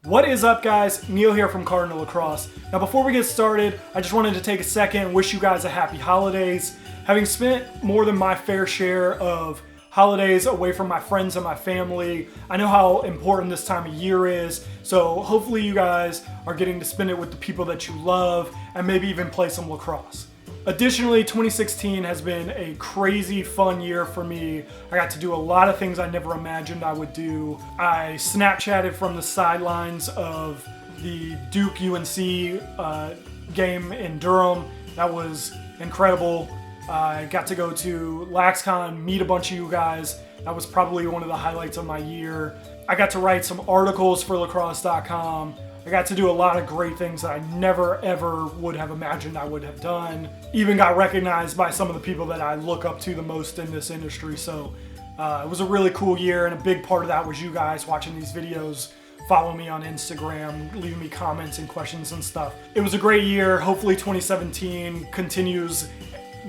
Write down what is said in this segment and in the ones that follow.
What is up, guys? Neil here from Cardinal Lacrosse. Now before we get started, I just wanted to take a second and wish you guys a happy holidays. Having spent more than my fair share of holidays away from my friends and my family, I know how important this time of year is, so hopefully you guys are getting to spend it with the people that you love and maybe even play some lacrosse. Additionally, 2016 has been a crazy fun year for me. I got to do a lot of things I never imagined I would do. I Snapchatted from the sidelines of the Duke UNC game in Durham. That was incredible. I got to go to LaxCon, meet a bunch of you guys. That was probably one of the highlights of my year. I got to write some articles for lacrosse.com. I got to do a lot of great things that I never ever would have imagined I would have done. Even got recognized by some of the people that I look up to the most in this industry. So it was a really cool year, and a big part of that was you guys watching these videos, following me on Instagram, leaving me comments and questions and stuff. It was a great year. Hopefully 2017 continues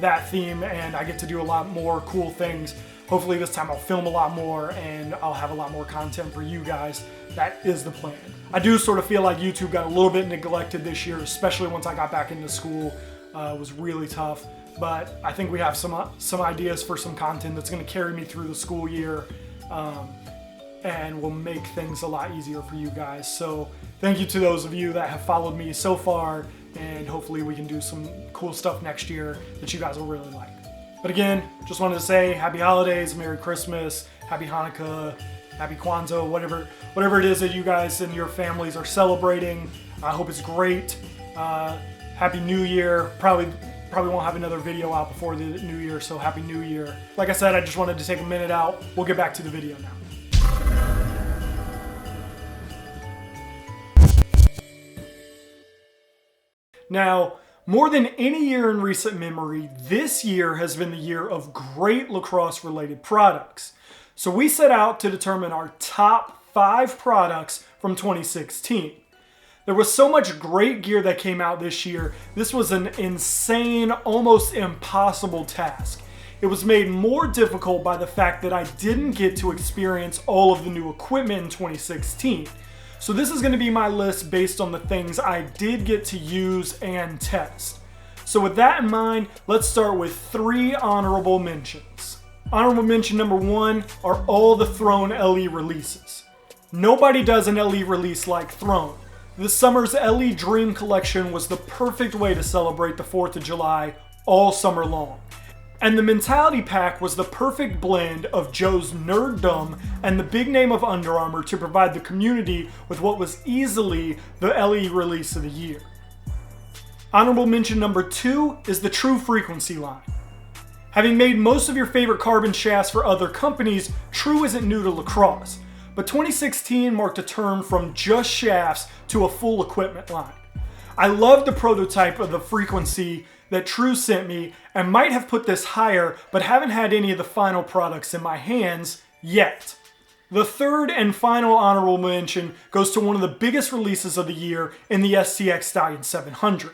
that theme and I get to do a lot more cool things. Hopefully this time I'll film a lot more and I'll have a lot more content for you guys. That is the plan. I do sort of feel like YouTube got a little bit neglected this year, especially once I got back into school. It was really tough, but I think we have some ideas for some content that's going to carry me through the school year and will make things a lot easier for you guys. So thank you to those of you that have followed me so far, and hopefully we can do some cool stuff next year that you guys will really like. But again, just wanted to say happy holidays, Merry Christmas, Happy Hanukkah, Happy Kwanzaa, whatever it is that you guys and your families are celebrating. I hope it's great. Happy New Year. Probably won't have another video out before the New Year, so Happy New Year. Like I said, I just wanted to take a minute out. We'll get back to the video now. Now, more than any year in recent memory, this year has been the year of great lacrosse-related products. So we set out to determine our top 5 products from 2016. There was so much great gear that came out this year. This was an insane, almost impossible task. It was made more difficult by the fact that I didn't get to experience all of the new equipment in 2016. So this is going to be my list based on the things I did get to use and test. So with that in mind, let's start with 3 honorable mentions. Honorable mention number 1 are all the Throne LE releases. Nobody does an LE release like Throne. This summer's LE Dream Collection was the perfect way to celebrate the 4th of July all summer long. And the Mentality Pack was the perfect blend of Joe's nerddom and the big name of Under Armour to provide the community with what was easily the LE release of the year. Honorable mention number 2 is the True Frequency line. Having made most of your favorite carbon shafts for other companies, True isn't new to lacrosse, but 2016 marked a turn from just shafts to a full equipment line. I love the prototype of the Frequency that True sent me and might have put this higher, but haven't had any of the final products in my hands yet. The third and final honorable mention goes to one of the biggest releases of the year in the STX Stallion 700.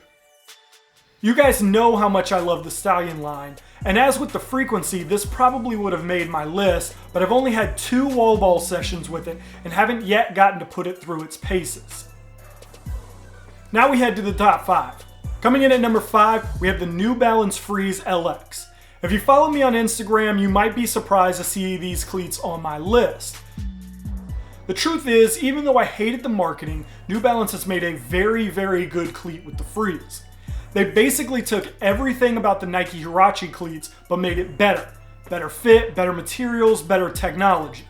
You guys know how much I love the Stallion line, and as with the Frequency, this probably would have made my list, but I've only had 2 wall ball sessions with it and haven't yet gotten to put it through its paces. Now we head to the top 5. Coming in at number 5, we have the New Balance Freeze LX. If you follow me on Instagram, you might be surprised to see these cleats on my list. The truth is, even though I hated the marketing, New Balance has made a very, very good cleat with the Freeze. They basically took everything about the Nike Huarache cleats, but made it better. Better fit, better materials, better technology.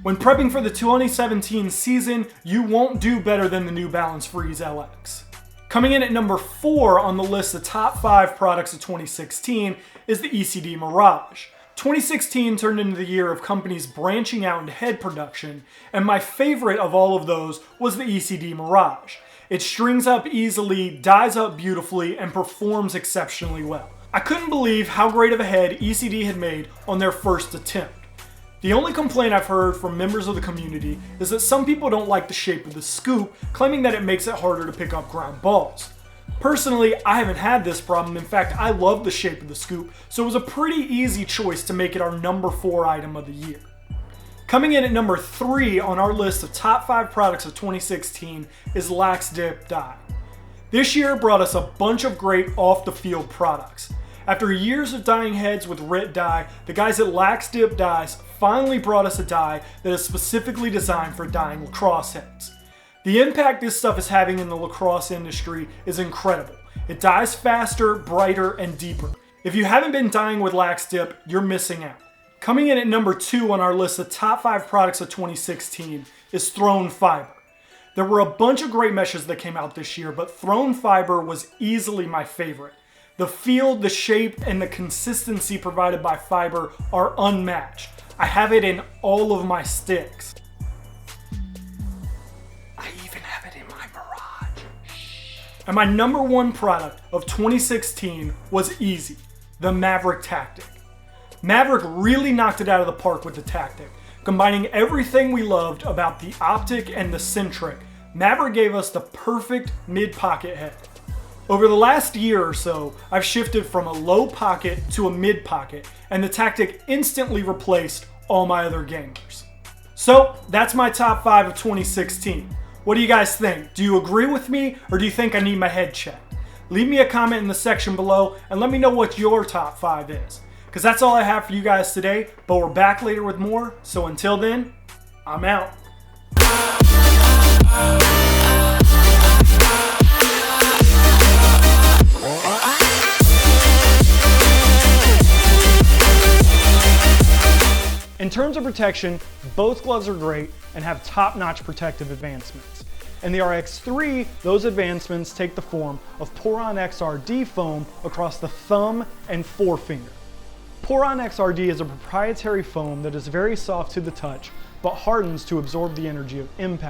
When prepping for the 2017 season, you won't do better than the New Balance Freeze LX. Coming in at number 4 on the list of top 5 products of 2016 is the ECD Mirage. 2016 turned into the year of companies branching out into head production, and my favorite of all of those was the ECD Mirage. It strings up easily, dies up beautifully, and performs exceptionally well. I couldn't believe how great of a head ECD had made on their first attempt. The only complaint I've heard from members of the community is that some people don't like the shape of the scoop, claiming that it makes it harder to pick up ground balls. Personally, I haven't had this problem. In fact, I love the shape of the scoop, so it was a pretty easy choice to make it our number 4 item of the year. Coming in at number 3 on our list of top 5 products of 2016 is Lax Dip Dye. This year brought us a bunch of great off-the-field products. After years of dyeing heads with RIT dye, the guys at Lax Dip Dyes finally brought us a dye that is specifically designed for dyeing lacrosse heads. The impact this stuff is having in the lacrosse industry is incredible. It dyes faster, brighter, and deeper. If you haven't been dyeing with Lax Dip, you're missing out. Coming in at number 2 on our list of top 5 products of 2016 is Thrown Fiber. There were a bunch of great meshes that came out this year, but Thrown Fiber was easily my favorite. The feel, the shape, and the consistency provided by fiber are unmatched. I have it in all of my sticks. I even have it in my Mirage. And my number 1 product of 2016 was easy, the Maverick Tactic. Maverick really knocked it out of the park with the Tactic. Combining everything we loved about the optic and the centric, Maverick gave us the perfect mid-pocket head. Over the last year or so, I've shifted from a low pocket to a mid pocket, and the Tactic instantly replaced all my other gamers. So that's my top 5 of 2016. What do you guys think? Do you agree with me, or do you think I need my head checked? Leave me a comment in the section below and let me know what your top 5 is. Because that's all I have for you guys today, but we're back later with more, so until then, I'm out. In terms of protection, both gloves are great and have top-notch protective advancements. In the RX3, those advancements take the form of Poron XRD foam across the thumb and forefinger. Poron XRD is a proprietary foam that is very soft to the touch, but hardens to absorb the energy of impact.